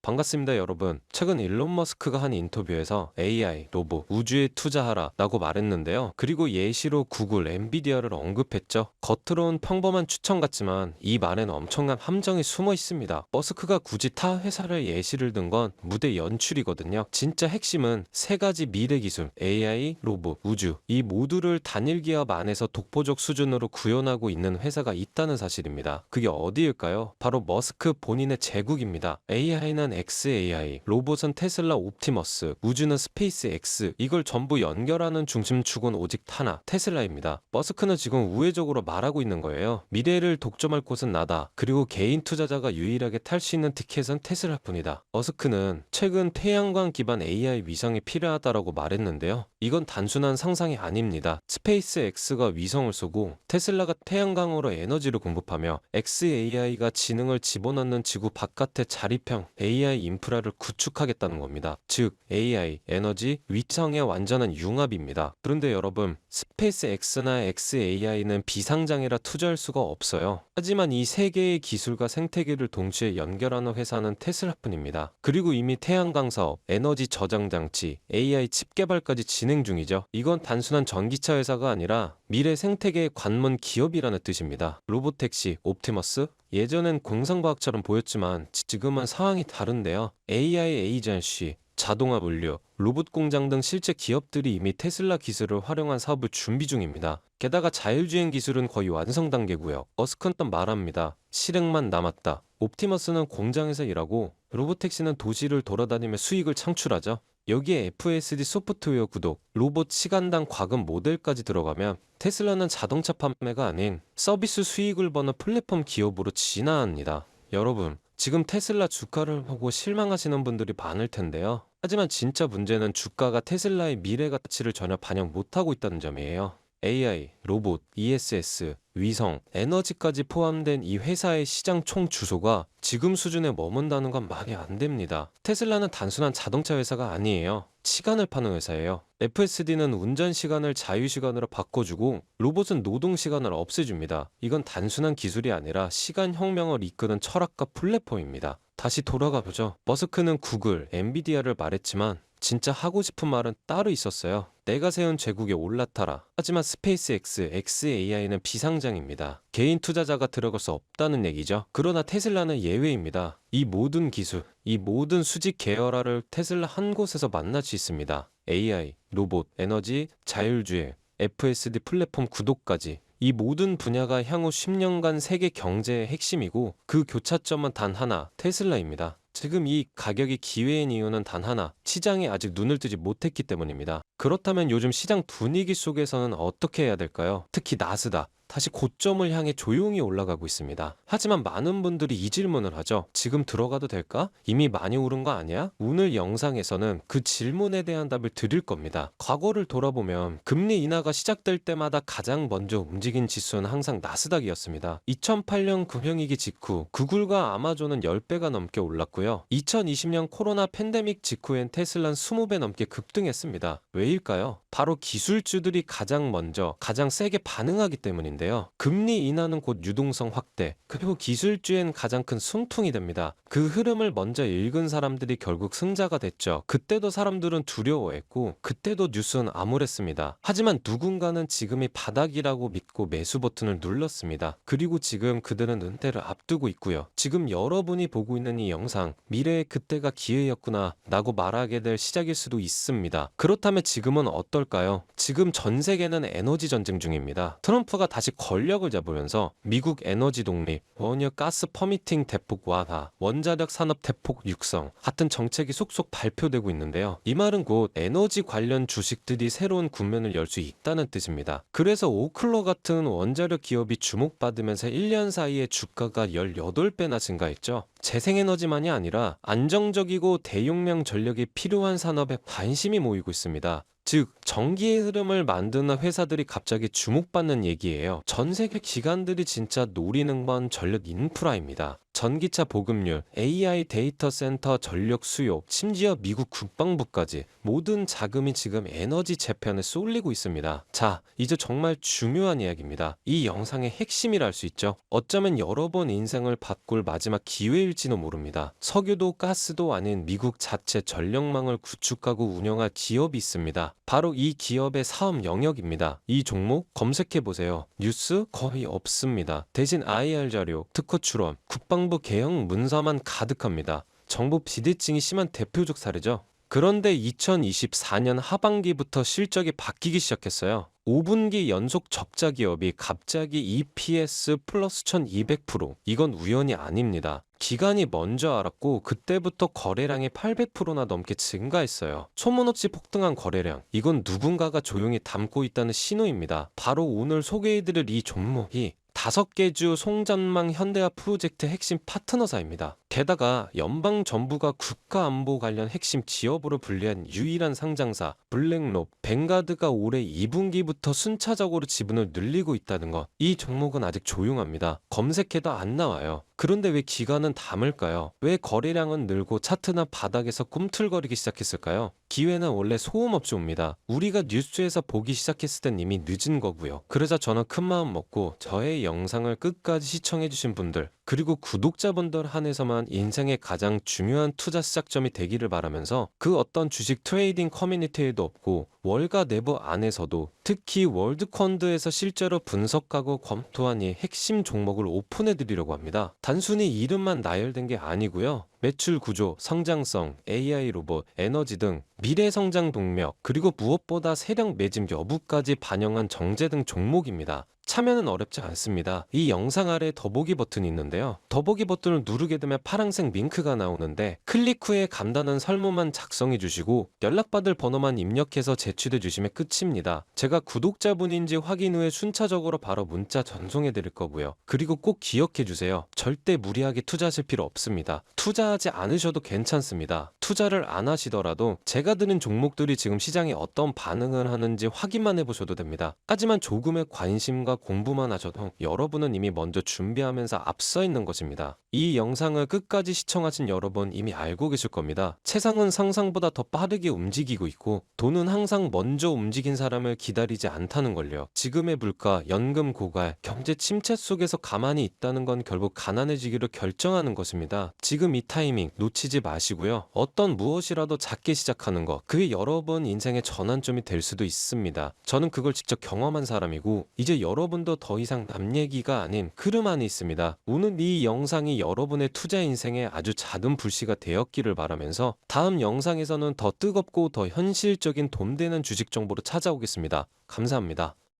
반갑습니다, 여러분. 최근 일론 머스크가 한 인터뷰에서 AI, 로봇, 우주에 투자하라 라고 말했는데요. 그리고 예시로 구글, 엔비디아를 언급했죠. 겉으론 평범한 추천 같지만 이 말엔 엄청난 함정이 숨어 있습니다. 머스크가 굳이 타 회사를 예시를 든 건 무대 연출이거든요. 진짜 핵심은 세 가지 미래 기술, AI, 로봇, 우주 이 모두를 단일 기업 안에서 독보적 수준으로 구현하고 있는 회사가 있다는 사실입니다. 그게 어디일까요? 바로 머스크 본인의 제국입니다. AI는 xAI, 로봇은 테슬라 옵티머스, 우주는 스페이스 X, 이걸 전부 연결하는 중심축은 오직 하나, 테슬라입니다. 머스크는 지금 우회적으로 말하고 있는 거예요. 미래를 독점할 곳은 나다. 그리고 개인 투자자가 유일하게 탈 수 있는 티켓은 테슬라뿐이다. 머스크는 최근 태양광 기반 AI 위성이 필요하다라고 말했는데요. 이건 단순한 상상이 아닙니다. 스페이스 X가 위성을 쏘고 테슬라가 태양광으로 에너지를 공급하며 xAI가 지능을 집어넣는 지구 바깥의 자립형 AI 인프라를 구축하겠다는 겁니다. 즉 AI, 에너지, 위성의 완전한 융합입니다. 그런데 여러분, 스페이스 X나 xAI는 비상장이라 투자할 수가 없어요. 하지만 이 세 개의 기술과 생태계를 동시에 연결하는 회사는 테슬라뿐입니다. 그리고 이미 태양광 사업, 에너지 저장 장치, AI 칩 개발까지 진행 중이죠. 이건 단순한 전기차 회사가 아니라 미래 생태계의 관문 기업이라는 뜻입니다. 로보택시, 옵티머스, 예전엔 공상과학처럼 보였지만 지금은 상황이 다른데요. AI 에이전시, 자동화 물류, 로봇 공장 등 실제 기업들이 이미 테슬라 기술을 활용한 사업을 준비 중입니다. 게다가 자율주행 기술은 거의 완성 단계고요. 머스크는 말합니다. 실행만 남았다. 옵티머스는 공장에서 일하고 로보택시는 도시를 돌아다니며 수익을 창출하죠. 여기에 FSD 소프트웨어 구독, 로봇 시간당 과금 모델까지 들어가면 테슬라는 자동차 판매가 아닌 서비스 수익을 버는 플랫폼 기업으로 진화합니다. 여러분, 지금 테슬라 주가를 보고 실망하시는 분들이 많을 텐데요. 하지만 진짜 문제는 주가가 테슬라의 미래 가치를 전혀 반영 못하고 있다는 점이에요. AI, 로봇, ESS, 위성, 에너지까지 포함된 이 회사의 시장 총 주소가 지금 수준에 머문다는 건 말이 안 됩니다. 테슬라는 단순한 자동차 회사가 아니에요. 시간을 파는 회사예요. FSD는 운전 시간을 자유 시간으로 바꿔주고 로봇은 노동 시간을 없애줍니다. 이건 단순한 기술이 아니라 시간 혁명을 이끄는 철학과 플랫폼입니다. 다시 돌아가 보죠. 머스크는 구글, 엔비디아를 말했지만 진짜 하고 싶은 말은 따로 있었어요. 내가 세운 제국에 올라타라. 하지만 스페이스 X, xAI는 비상장입니다. 개인 투자자가 들어갈 수 없다는 얘기죠. 그러나 테슬라는 예외입니다. 이 모든 기술, 이 모든 수직 계열화를 테슬라 한 곳에서 만날 수 있습니다. AI, 로봇, 에너지, 자율주행, FSD 플랫폼 구독까지. 이 모든 분야가 향후 10년간 세계 경제의 핵심이고 그 교차점은 단 하나, 테슬라입니다. 지금 이 가격이 기회인 이유는 단 하나, 시장에 아직 눈을 뜨지 못했기 때문입니다. 그렇다면 요즘 시장 분위기 속에서는 어떻게 해야 될까요? 특히 나스닥. 다시 고점을 향해 조용히 올라가고 있습니다. 하지만 많은 분들이 이 질문을 하죠. 지금 들어가도 될까? 이미 많이 오른 거 아니야? 오늘 영상에서는 그 질문에 대한 답을 드릴 겁니다. 과거를 돌아보면 금리 인하가 시작될 때마다 가장 먼저 움직인 지수는 항상 나스닥이었습니다. 2008년 금융위기 직후 구글과 아마존은 10배가 넘게 올랐고요. 2020년 코로나 팬데믹 직후엔 테슬라는 20배 넘게 급등했습니다. 왜일까요? 바로 기술주들이 가장 먼저 가장 세게 반응하기 때문인데요. 금리 인하는 곧 유동성 확대, 그리고 기술주엔 가장 큰 숨통이 됩니다. 그 흐름을 먼저 읽은 사람들이 결국 승자가 됐죠. 그때도 사람들은 두려워했고 그때도 뉴스는 암울했습니다. 하지만 누군가는 지금이 바닥이라고 믿고 매수 버튼을 눌렀습니다. 그리고 지금 그들은 은퇴를 앞두고 있고요. 지금 여러분이 보고 있는 이 영상, 미래의 그때가 기회였구나 라고 말하게 될 시작일 수도 있습니다. 그렇다면 지금은 어떨까요? 지금 전 세계는 에너지 전쟁 중입니다. 트럼프가 다시 권력을 잡으면서 미국 에너지 독립, 원유 가스 퍼미팅 대폭 완화, 원자력 산업 대폭 육성 같은 정책이 속속 발표되고 있는데요. 이 말은 곧 에너지 관련 주식들이 새로운 국면을 열 수 있다는 뜻입니다. 그래서 오클로 같은 원자력 기업이 주목받으면서 1년 사이에 주가가 18배나 증가했죠. 재생에너지만이 아니라 안정적이고 대용량 전력이 필요한 산업에 관심이 모이고 있습니다. 즉 전기의 흐름을 만드는 회사들이 갑자기 주목받는 얘기예요. 전 세계 기관들이 진짜 노리는 건 전력 인프라입니다. 전기차 보급률, AI 데이터 센터 전력 수요, 심지어 미국 국방부까지 모든 자금이 지금 에너지 재편에 쏠리고 있습니다. 자, 이제 정말 중요한 이야기입니다. 이 영상의 핵심이라 할 수 있죠. 어쩌면 여러 번 인생을 바꿀 마지막 기회일지도 모릅니다. 석유도 가스도 아닌 미국 자체 전력망을 구축하고 운영할 기업이 있습니다. 바로 이 기업의 사업 영역입니다. 이 종목 검색해보세요. 뉴스 거의 없습니다. 대신 IR 자료, 특허 출원, 국방부 개혁 문서만 가득합니다. 정부 비대칭이 심한 대표적 사례죠. 그런데 2024년 하반기부터 실적이 바뀌기 시작했어요. 5분기 연속 적자 기업이 갑자기 EPS 플러스 1200%. 이건 우연이 아닙니다. 기관이 먼저 알았고 그때부터 거래량이 800%나 넘게 증가했어요. 소문없이 폭등한 거래량. 이건 누군가가 조용히 담고 있다는 신호입니다. 바로 오늘 소개해드릴 이 종목이 5개 주 송전망 현대화 프로젝트 핵심 파트너사입니다. 게다가 연방정부가 국가안보 관련 핵심 지역으로 분류한 유일한 상장사 블랙록, 뱅가드가 올해 2분기부터 순차적으로 지분을 늘리고 있다는 것. 이 종목은 아직 조용합니다. 검색해도 안 나와요. 그런데 왜 기관은 담을까요? 왜 거래량은 늘고 차트나 바닥에서 꿈틀거리기 시작했을까요? 기회는 원래 소음 없이 옵니다. 우리가 뉴스에서 보기 시작했을 땐 이미 늦은 거고요. 그러자 저는 큰 마음 먹고 저의 영상을 끝까지 시청해주신 분들, 그리고 구독자분들 한해서만 인생의 가장 중요한 투자 시작점이 되기를 바라면서 그 어떤 주식 트레이딩 커뮤니티에도 없고 월가 내부 안에서도 특히 월드펀드에서 실제로 분석하고 검토한 이 핵심 종목을 오픈해 드리려고 합니다. 단순히 이름만 나열된 게 아니고요. 매출 구조, 성장성, AI 로봇, 에너지 등 미래 성장 동력, 그리고 무엇보다 세력 매집 여부까지 반영한 정제 등 종목입니다. 참여는 어렵지 않습니다. 이 영상 아래 더보기 버튼이 있는데요. 더보기 버튼을 누르게 되면 파란색 링크가 나오는데 클릭 후에 간단한 설문만 작성해 주시고 연락받을 번호만 입력해서 제출해 주시면 끝입니다. 제가 구독자분인지 확인 후에 순차적으로 바로 문자 전송해 드릴 거고요. 그리고 꼭 기억해 주세요. 절대 무리하게 투자하실 필요 없습니다. 투자하지 않으셔도 괜찮습니다. 투자를 안 하시더라도 제가 드는 종목들이 지금 시장에 어떤 반응을 하는지 확인만 해보셔도 됩니다. 하지만 조금의 관심과 공부만 하셔도 여러분은 이미 먼저 준비하면서 앞서 있는 것입니다. 이 영상을 끝까지 시청하신 여러분 이미 알고 계실 겁니다. 세상은 상상보다 더 빠르게 움직이고 있고 돈은 항상 먼저 움직인 사람을 기다리지 않다는 걸요. 지금의 물가, 연금 고갈, 경제 침체 속에서 가만히 있다는 건 결국 가난해지기로 결정하는 것입니다. 지금 이 타이밍 놓치지 마시고요. 어떤 무엇이라도 작게 시작하는 것, 그게 여러분 인생의 전환점이 될 수도 있습니다. 저는 그걸 직접 경험한 사람이고 이제 여러분도 더 이상 남 얘기가 아닌 흐름 안에 있습니다. 오늘 이 영상이 여러분의 투자 인생에 아주 작은 불씨가 되었기를 바라면서 다음 영상에서는 더 뜨겁고 더 현실적인 돈 되는 주식 정보로 찾아오겠습니다. 감사합니다.